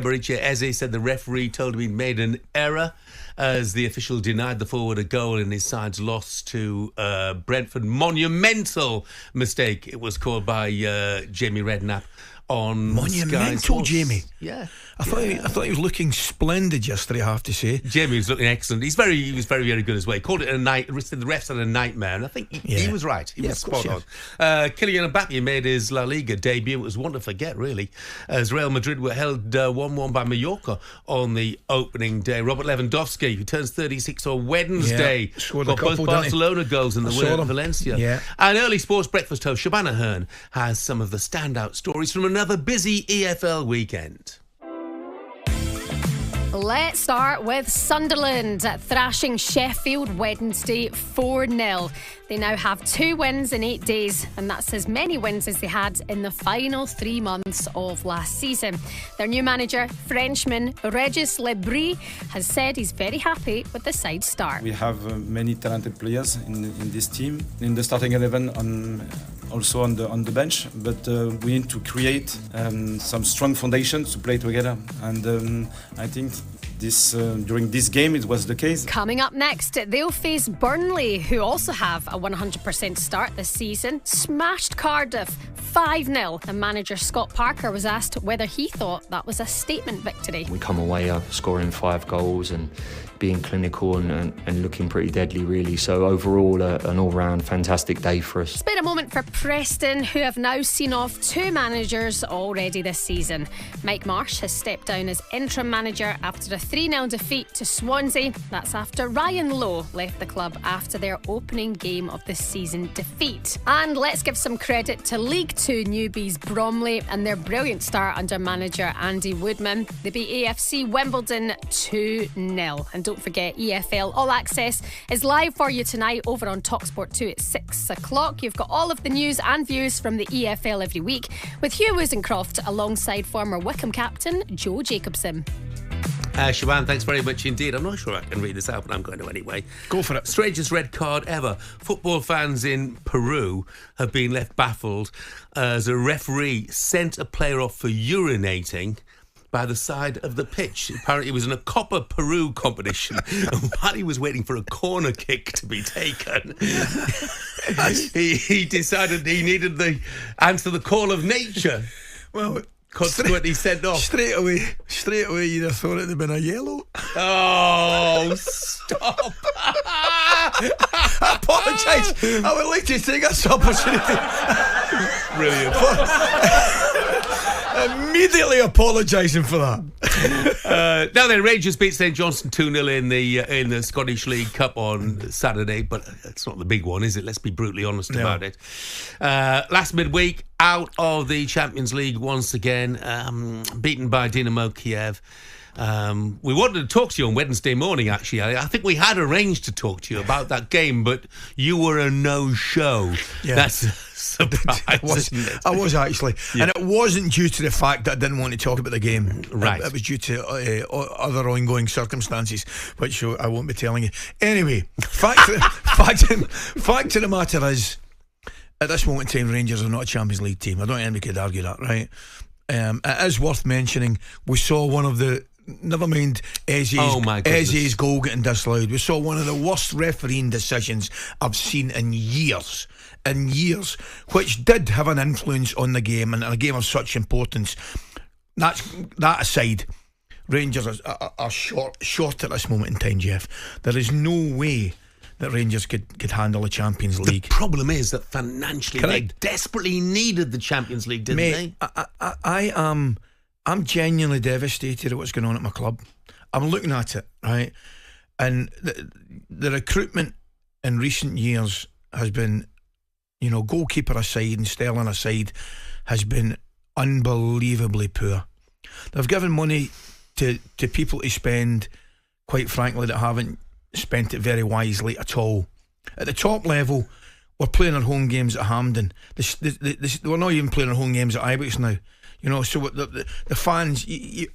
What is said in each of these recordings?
Mauricio Eze said the referee told him he'd made an error as the official denied the forward a goal in his side's loss to Brentford. Monumental mistake, it was called by Jamie Redknapp on Monumental, Jamie. Yeah. I thought he was looking splendid yesterday, I have to say. Jamie was looking excellent. He was very, very good as well. He called it a night. The refs had a nightmare, and I think he was right. He was spot on. Kylian Mbappe made his La Liga debut. It was one to forget, really, as Real Madrid were held 1-1 by Mallorca on the opening day. Robert Lewandowski, who turns 36 on Wednesday, scored got a couple, both Barcelona goals in the win at Valencia. Yeah. And early sports breakfast host Shabana Hearn has some of the standout stories from another busy EFL weekend. Let's start with Sunderland thrashing Sheffield Wednesday 4-0. They now have 2 wins in 8 days, and that's as many wins as they had in the final 3 months of last season. Their new manager, Frenchman Régis Lebris, has said he's very happy with the side's start. We have many talented players in this team, in the starting 11, also on the bench, but we need to create some strong foundations to play together, and I think during this game it was the case. Coming up next, they'll face Burnley, who also have a 100% start this season. Smashed Cardiff 5-0, and manager Scott Parker was asked whether he thought that was a statement victory. We come away scoring 5 goals and being clinical and looking pretty deadly, really. So overall, an all-round fantastic day for us. It's been a moment for Preston, who have now seen off 2 managers already this season. Mike Marsh has stepped down as interim manager after a 3-0 defeat to Swansea. That's after Ryan Lowe left the club after their opening game of the season defeat. And let's give some credit to League 2 newbies Bromley and their brilliant start under manager Andy Woodman. They beat AFC Wimbledon 2-0. And don't forget, EFL All Access is live for you tonight over on talkSPORT 2 at 6 o'clock. You've got all of the news and views from the EFL every week with Hugh Woozencroft alongside former Wycombe captain Joe Jacobson. Siobhan, thanks very much indeed. I'm not sure I can read this out, but I'm going to anyway. Go for it. Strangest red card ever. Football fans in Peru have been left baffled as a referee sent a player off for urinating by the side of the pitch. Apparently it was in a Copa Peru competition, and while he was waiting for a corner kick to be taken, he decided he needed the answer the call of nature. Well, consequently sent off. Straight away you'd have thought it'd have been a yellow. Oh, stop. I apologise. I would like to take this opportunity. Brilliant. Immediately apologising for that. Now then, Rangers beat St Johnstone 2-0 in the Scottish League Cup on Saturday, but it's not the big one, is it? Let's be brutally honest about it. Last midweek, out of the Champions League once again, beaten by Dynamo Kiev. We wanted to talk to you on Wednesday morning, actually. I think we had arranged to talk to you about that game, but you were a no-show. Yeah. That's a surprise, isn't it? I was actually. Yeah. And it wasn't due to the fact that I didn't want to talk about the game. Right. It was due to other ongoing circumstances, which I won't be telling you. Anyway, fact of the matter is, at this moment in time, Rangers are not a Champions League team. I don't think anybody could argue that, right? It is worth mentioning, we saw one of the, never mind Eze's goal getting disallowed, we saw one of the worst refereeing decisions I've seen in years, which did have an influence on the game, and a game of such importance. That aside, Rangers are short at this moment in time, Jeff. There is no way that Rangers could handle a Champions League. The problem is that financially they desperately needed the Champions League, didn't they? I'm genuinely devastated at what's going on at my club. I'm looking at it, right? And the recruitment in recent years has been, goalkeeper aside and Stelling aside, has been unbelievably poor. They've given money to people to spend, quite frankly, that haven't spent it very wisely at all. At the top level, we're playing our home games at Hampden. We're not even playing our home games at Ibrox now. So the fans,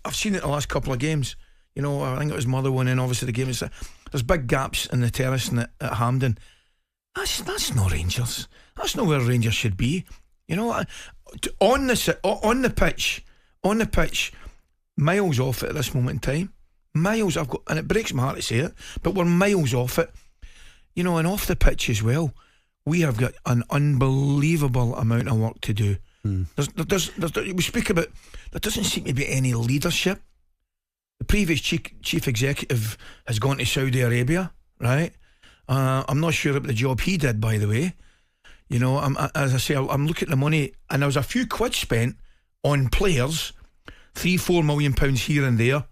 I've seen it the last couple of games. I think it was Motherwell, and obviously the game is there's big gaps in the terrace at Hampden. That's not Rangers. That's not where Rangers should be. On the pitch, miles off it at this moment in time. Miles, and it breaks my heart to say it, but we're miles off it. You know, and off the pitch as well, we have got an unbelievable amount of work to do. We speak about, there doesn't seem to be any leadership. The previous chief executive has gone to Saudi Arabia, right? I'm not sure about the job he did, by the way. You know, as I say, I'm looking at the money, and there was a few quid spent on players, £3-4 million here and there.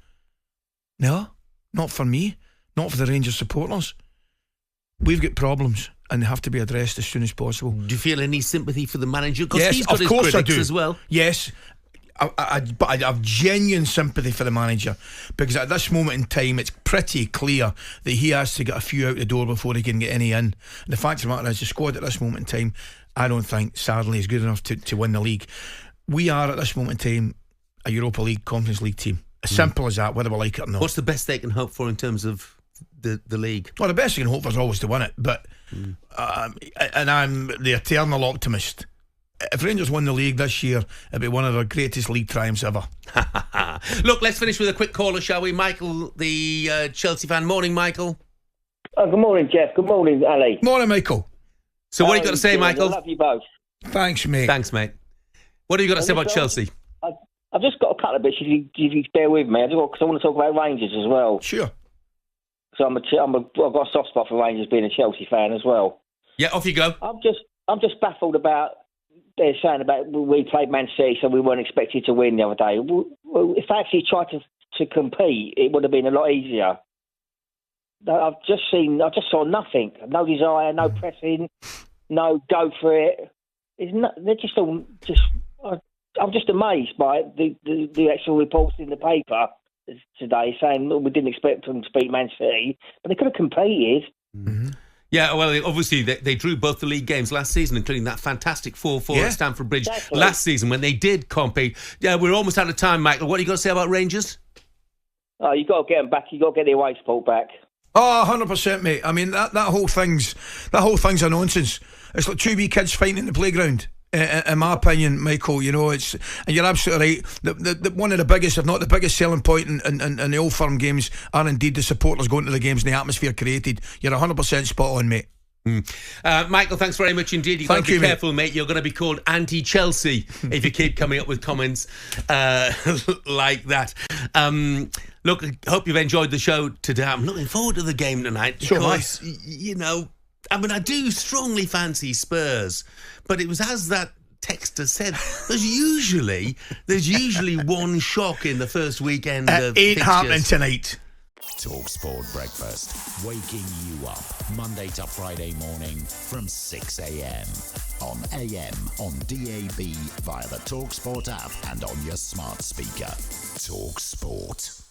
No, not for me, not for the Rangers supporters. We've got problems, and they have to be addressed as soon as possible. Do you feel any sympathy for the manager? Because Yes, he's got of his course I critics do. as well. Yes, but I have genuine sympathy for the manager, because at this moment in time it's pretty clear that he has to get a few out the door before he can get any in. And the fact of the matter is, the squad at this moment in time, I don't think, sadly, is good enough to win the league. We are at this moment in time a Europa League, Conference League team. As simple as that, whether we like it or not. What's the best they can hope for in terms of the league? Well, the best you can hope for is always to win it, but and I'm the eternal optimist. If Rangers won the league this year, it'd be one of the greatest league triumphs ever. Look, let's finish with a quick caller, shall we? Michael, the Chelsea fan. Morning, Michael. Good morning, Jeff. Good morning, Ali. Morning, Michael. So what do you got to say, Michael? I love you both. Thanks, mate. Thanks, mate. What do you got to say about Chelsea? I've just got a couple of bits, if you bear with me. Because I want to talk about Rangers as well. Sure. So I've got a soft spot for Rangers, being a Chelsea fan as well. Yeah, off you go. I'm just baffled about they're saying about we played Man City, so we weren't expected to win the other day. Well, if they actually tried to compete, it would have been a lot easier. I just saw nothing. No desire, no pressing, no go for it. They're just all just. I'm just amazed by the actual reports in the paper today saying we didn't expect them to beat Man City, but they could have competed. Mm-hmm. Yeah, well, obviously they drew both the league games last season, including that fantastic 4-4 at Stamford Bridge last season when they did compete. Yeah, we're almost out of time, Michael. What do you got to say about Rangers? Oh, you got to get them back. You got to get the away support back. Oh, 100%, mate. I mean, that whole thing's a nonsense. It's like two wee kids fighting in the playground. In my opinion, Michael, you know, and you're absolutely right. The one of the biggest, if not the biggest selling point in the Old Firm games are indeed the supporters going to the games and the atmosphere created. You're 100% spot on, mate. Michael, thanks very much indeed. You've got to be careful, mate. You're going to be called anti-Chelsea if you keep coming up with comments like that. Look, I hope you've enjoyed the show today. I'm looking forward to the game tonight because, you know, I mean, I do strongly fancy Spurs, but it was as that texter said, there's usually one shock in the first weekend of ain't fixtures. happening tonight. talkSPORT Breakfast, waking you up Monday to Friday morning from 6 a.m. on AM, on DAB, via the talkSPORT app and on your smart speaker. talkSPORT.